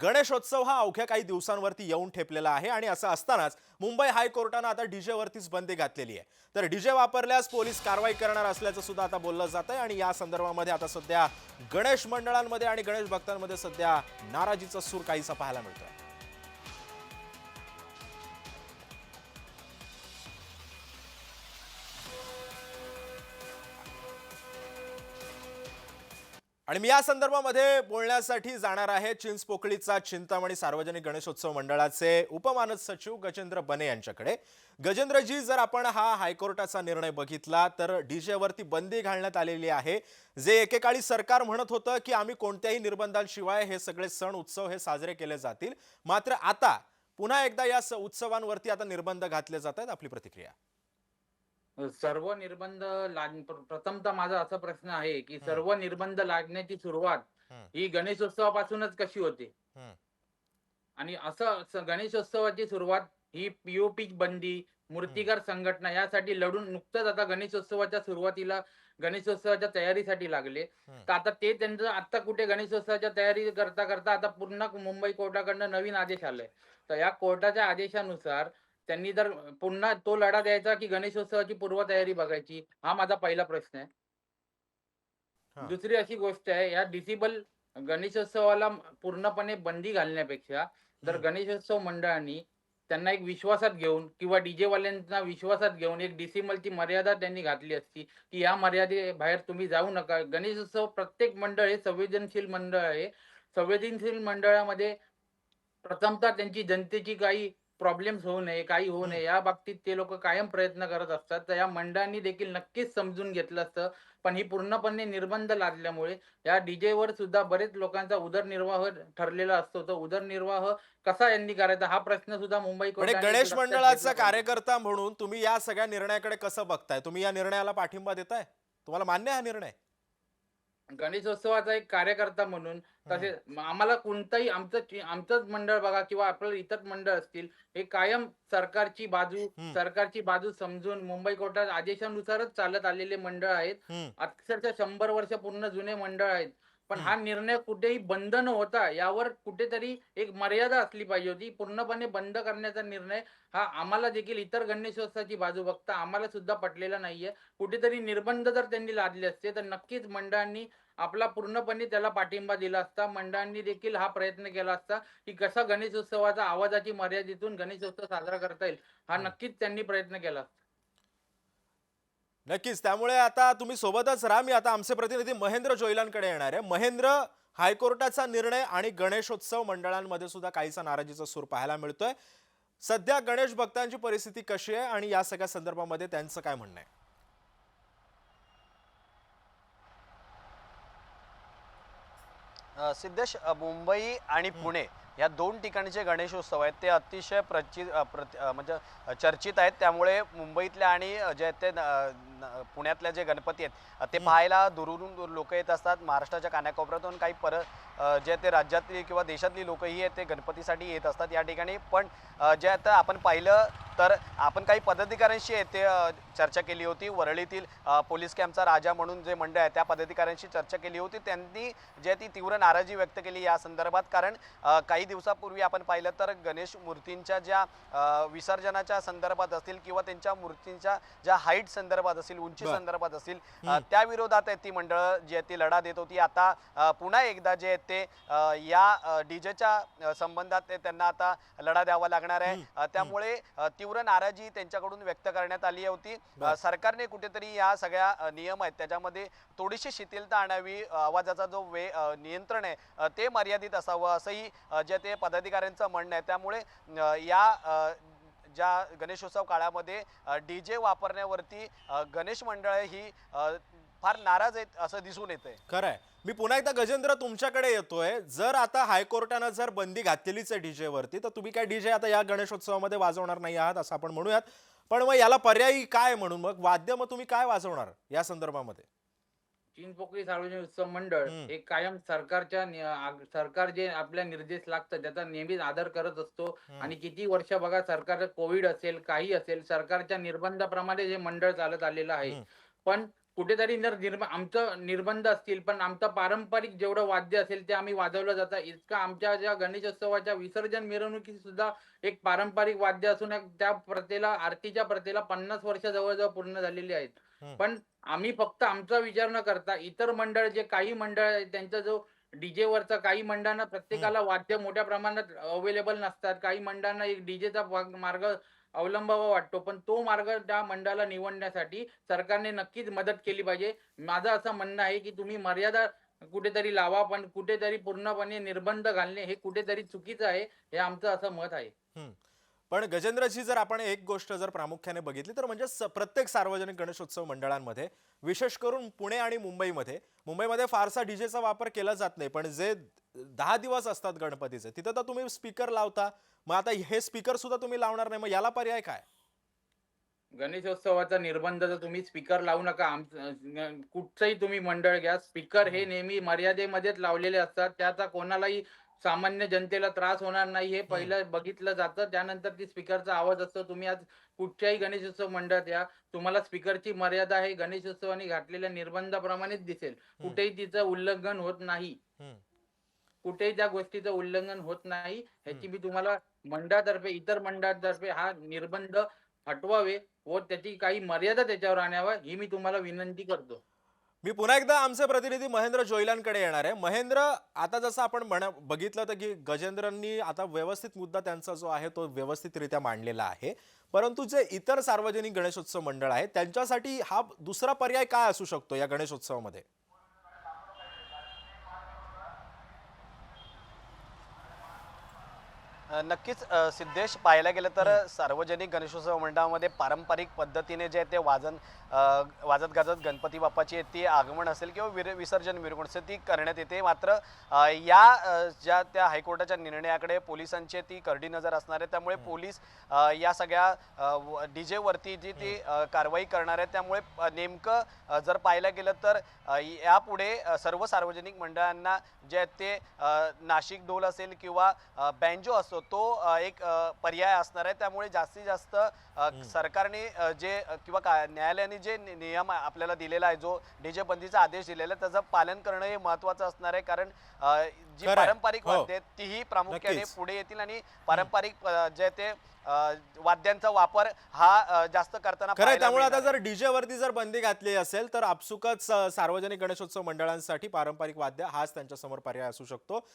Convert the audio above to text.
गणेशोत्सव हा अवघ्या काही दिवसांवरती येऊन ठेपलेला आहे आणि असं असतानाच मुंबई हायकोर्टानं आता डीजे वरतीच बंदी घातलेली आहे। तर डीजे वापरल्यास पोलीस कारवाई करणार असल्याचं सुद्धा आता बोललं जातंय आणि या संदर्भामध्ये आता सध्या गणेश मंडळांमध्ये आणि गणेश भक्तांमध्ये सध्या नाराजीचा सूर काहीसा पाहायला मिळतोय। आणि मी या संदर्भामध्ये बोलण्यासाठी जाणार आहे चिंचपोकळीचा चिंतामणी सार्वजनिक गणेशोत्सव मंडळाचे उपमानद सचिव गजेंद्र बने यांच्याकडे। गजेंद्रजी, जर आपण हा हायकोर्टाचा निर्णय बघितला तर डीजे वरती बंदी घालण्यात आलेली आहे। जे एकेकाळी सरकार म्हणत होतं की आम्ही कोणत्याही निर्बंधांशिवाय हे सगळे सण उत्सव हे साजरे केले जातील, मात्र आता पुन्हा एकदा या उत्सवांवरती आता निर्बंध घातले जात आहेत। आपली प्रतिक्रिया? सर्व निर्बंध प्रथमतः माझा असा प्रश्न आहे, की हम्म, सर्व निर्बंध लागण्याची सुरुवात हम्म, ही गणेशोत्सवापासूनच कशी होते? हम्म, आणि असं गणेशोत्सवाची सुरुवात ही पी बंदी, हम्म, मूर्तिकार संघटना यासाठी लढून नुकतंच आता गणेशोत्सवाच्या सुरुवातीला गणेशोत्सवाच्या तयारीसाठी लागले. हम्म, तर आता ते त्यांचं आता कुठे गणेशोत्सवाच्या तयारी करता आता पुन्हा मुंबई कोर्टाकडनं नवीन आदेश आलाय. तर या कोर्टाच्या आदेशानुसार त्यांनी जर पुन्हा तो लढा द्यायचा, की गणेशोत्सवाची पूर्वतयारी बघायची? हा माझा पहिला प्रश्न आहे. हा, दुसरी अशी गोष्ट आहे, या डिसेबल गणेशोत्सवाला पूर्णपणे बंदी घालण्यापेक्षा जर हम्म, गणेशोत्सव मंडळांनी त्यांना एक विश्वासात घेऊन किंवा डीजे वाल्यांना विश्वासात घेऊन एक डिसिबलची मर्यादा त्यांनी घातली असती, की या मर्यादेबाहेर तुम्ही जाऊ नका. गणेशोत्सव प्रत्येक मंडळ हे संवेदनशील मंडळ आहे. संवेदनशील मंडळामध्ये प्रथमतः त्यांची जनतेची काही प्रॉब्लेम्स होऊ नये, काही होऊ हम्म। नये या बाबतीत ते लोकं कायम प्रयत्न करत असतात. तर या मंडळांनी देखील नक्कीच समजून घेतलं असतं. पण ही पूर्णपणे निर्बंध लादल्यामुळे या डीजेवर सुद्धा बरेच लोकांचा उदरनिर्वाह ठरलेला असतो. तो उदरनिर्वाह कसा यांनी करायचा हा प्रश्न सुद्धा मुंबई पण एक कोर्टाने गणेश लक्षात घेतला मंडळाचा पाहिजे. कार्यकर्ता म्हणून तुम्ही या सगळ्या निर्णयाकडे कसं बघताय? तुम्ही या निर्णयाला पाठिंबा देताय? तुम्हाला मान्य आहे हा निर्णय? गणेशोत्सवाचा एक कार्यकर्ता म्हणून हं, तसेच आम्हाला कोणताही आमचंच मंडळ बघा किंवा आपलं इतर मंडळ असतील, हे कायम हं, सरकारची बाजू समजून मुंबई कोर्टात आदेशानुसारच चालत आलेले मंडळ आहेत. हं, अक्षरशः 100 वर्ष पूर्ण जुने मंडळ आहेत. पण हं. हा निर्णय कुठेही बंद न होता यावर कुठेतरी एक मर्यादा असली पाहिजे होती. पूर्णपणे बंद करण्याचा निर्णय हा आम्हाला देखील इतर गणेशोत्सवाची बाजू बघता आम्हाला सुद्धा पटलेला नाहीये. कुठेतरी निर्बंध जर त्यांनी लादले असते, तर नक्कीच मंडळांनी आपला पूर्णपणे त्याला पाठिंबा दिला असता. मंडळांनी देखील हा प्रयत्न केला असता, की कसा गणेशोत्सवाचा आवाजाची मर्यादेतून गणेशोत्सव साजरा करता येईल. हा हं. नक्कीच त्यांनी प्रयत्न केला असता. नक्कीच. त्यामुळे आता तुम्ही सोबतच राहा. मी आता आमचे प्रतिनिधी महेंद्र जोईलांकडे येणार आहे। महेंद्र, हायकोर्टाचा निर्णय आणि गणेशोत्सव मंडळांमध्ये सुद्धा काहीसा नाराजीचा सूर पाहायला मिळतोय। सध्या गणेश भक्तांची परिस्थिती कशी आहे आणि या सगळ्या संदर्भामध्ये त्यांचं काय म्हणणं आहे? सिद्धेश, मुंबई आणि पुणे या दोन ठिकाणचे गणेशोत्सव आहेत ते अतिशय म्हणजे चर्चित आहेत. त्यामुळे मुंबईतल्या आणि जे आहेत ते पुण्यातल्या जे गणपती आहेत ते हं, पाहायला दुरून लोक येत असतात. महाराष्ट्राच्या कानाकोपऱ्यातून काही जे आहेत ते राज्यातली किंवा देशातली लोकही आहेत ते गणपतीसाठी येत असतात या ठिकाणी. पण जे आता आपण पाहिलं तर आपण काही पदाधिकाऱ्यांशी आहे ते चर्चा केली होती. वरळीतील पोलीस कॅम्पचा राजा म्हणून जे मंडळ आहे त्या पदाधिकाऱ्यांशी चर्चा केली होती. त्यांनी जे ती तीव्र नाराजी व्यक्त केली या संदर्भात. कारण काही दिवसापूर्वी आपण पाहिलं तर गणेश मूर्तींच्या ज्या विसर्जनाच्या संदर्भात असतील किंवा त्यांच्या मूर्तींच्या ज्या हाईट संदर्भात असतील, उंची बर. संदर्भात असतील, हं. त्या विरोधात आहेत ती मंडळं जी आहेत ती लढा देत होती. आता पुन्हा एकदा जे आहेत ते या डीजेच्या संबंधात त्यांना आता लढा द्यावा लागणार आहे. हं, हं. त्यामुळे तीव्र नाराजी त्यांच्याकडून व्यक्त करण्यात आली होती. बर. सरकारने कुठेतरी या सगळ्या नियम आहेत त्याच्यामध्ये थोडीशी शिथिलता आणावी. आवाजाचा जो नियंत्रण आहे ते मर्यादित असावं असंही जे ते पदाधिकाऱ्यांचं म्हणणं आहे. त्यामुळे ज्या गणेशोत्सव काळामध्ये डीजे वापरण्यावरती गणेश मंडळ ही फार नाराज आहेत असं दिसून येतंय. खरंय। मी पुन्हा एकदा गजेंद्र तुमच्याकडे येतोय। जर आता हायकोर्टानं जर बंदी घातलेलीच आहे डीजे वरती, तर तुम्ही काय डीजे आता या गणेशोत्सवामध्ये वाजवणार नाही आहात असं आपण म्हणूयात। पण मग याला पर्यायी काय म्हणून मग वाद्य मग तुम्ही काय वाजवणार या संदर्भामध्ये? चिंचपोकळी सार्वजनिक उत्सव मंडळ हं, हे कायम सरकार जे आपल्या निर्देश लागतं त्याचा नेहमीच आदर करत असतो. हं, आणि किती वर्ष बघा सरकार कोविड असेल, काही असेल, सरकारच्या निर्बंधाप्रमाणे हे मंडळ चालत आलेलं आहे. हं, पण कुठेतरी आमचं निर्बंध असतील, पण आमचं पारंपरिक जेवढं वाद्य असेल ते आम्ही वाजवलं जातं. इतकं आमच्या ज्या गणेशोत्सवाच्या विसर्जन मिरवणुकीत सुद्धा एक पारंपरिक वाद्य असून त्या प्रथेला, आरतीच्या प्रथेला 50 वर्ष जवळ-जवळ पूर्ण झालेली आहेत. हं. पण आम्ही फक्त आमचा विचार न करता इतर मंडळ, जे काही मंडळ आहेत त्यांचा जो डीजेवरचा, काही मंडळांना प्रत्येकाला वाद्य मोठ्या प्रमाणात अवेलेबल नसतात. काही मंडळांना एक डीजेचा मार्ग अवलंबावा वाटतो. पण तो मार्ग त्या मंडळाला निवडण्यासाठी सरकारने नक्कीच मदत केली पाहिजे. माझं असं म्हणणं आहे, की तुम्ही मर्यादा कुठेतरी लावा, पण कुठेतरी पूर्णपणे निर्बंध घालणे हे कुठेतरी चुकीचं आहे. हे आमचं असं मत आहे. हं. पण गजेंद्रजी, जर आपण एक गोष्ट जर प्रामुख्याने बघितली तर म्हणजे प्रत्येक सार्वजनिक गणेशोत्सव मंडळांमध्ये, विशेष करून पुणे आणि मुंबईमध्ये फारसा डीजेचा वापर केला जात नाही. पण जे 10 दिवस असतात गणपतीचे, तिथं तर तुम्ही स्पीकर लावता. मग आता हे स्पीकर सुद्धा तुम्ही लावणार नाही, मग याला पर्याय काय? गणेशोत्सवाचा निर्बंध तर तुम्ही स्पीकर लावू नका. कुठचंही तुम्ही मंडळ घ्या. स्पीकर हे नेहमी मर्यादेमध्येच लावलेले असतात. त्याचा कोणालाही सामान्य जनतेला त्रास होणार नाही हे पहिलं बघितलं जातं. त्यानंतर ती स्पीकरचा आवाज असतो. तुम्ही आज कुठच्याही गणेशोत्सव मंडळात या, तुम्हाला स्पीकरची मर्यादा हे गणेशोत्सवाने घातलेल्या निर्बंधाप्रमाणेच दिसेल. कुठेही तिचं उल्लंघन होत नाही. हं. कुठेही त्या गोष्टीचं उल्लंघन होत नाही. ह्याची मी तुम्हाला मंडळातर्फे, इतर मंडळातर्फे हा निर्बंध हटवावे व त्याची काही मर्यादा त्याच्यावर आणाव्या, ही मी तुम्हाला विनंती करतो. मी पुन्हा एकदा आमचे प्रतिनिधी महेंद्र जोयलांकडे येणार आहे. महेंद्र, आता जसं आपण बघितलं तर की गजेंद्रांनी आता व्यवस्थित मुद्दा त्यांचा जो आहे तो व्यवस्थितरित्या मांडलेला आहे. परंतु जे इतर सार्वजनिक गणेशोत्सव मंडळ आहेत त्यांच्यासाठी हा दुसरा पर्याय काय असू शकतो या गणेशोत्सवामध्ये? नक्कीच सिद्धेश, पाहायला गेलं तर सार्वजनिक गणेशोत्सव मंडळामध्ये पारंपरिक पद्धतीने जे ते वाजत गाजत गणपती बाप्पाची ती आगमन असेल किंवा विसर्जन मिरवणूक असेल ती करण्यात येते. मात्र ज्या त्या हायकोर्टाच्या निर्णयाकडे पोलिसांची ती करडी नजर असणार आहे. त्यामुळे पोलीस या सगळ्या डीजे वरती जी ती कारवाई करणार आहे. त्यामुळे नेमकं जर पाहायला गेलं तर यापुढे सर्व सार्वजनिक मंडळांना जे आहेत ते नाशिक ढोल असेल किंवा बँजो असतो तो एक पर्याय असणार आहे. त्यामुळे जास्तीत जास्त सरकारने किंवा न्यायालयाने जे नियम आपल्याला दिलेला आहे, जो डीजे बंदीचा आदेश दिलेला आहे, त्याचं पालन करणं हे महत्त्वाचं असणार आहे. कारण जी खरंय. पारंपरिक हो. वाद्ये आहेत तीही प्रामुख्याने नक्कीच. पुढे येतील आणि पारंपरिक जे ते वाद्यांचा वापर हा जास्त करताना खरंय. पाहायला त्यामुळे आता मिळणार आहे. जर डीजे वरती जर बंदी घातली असेल तर आपसुकच सार्वजनिक गणेशोत्सव मंडळांसाठी पारंपरिक वाद्य हाच त्यांच्यासमोर पर्याय असू शकतो.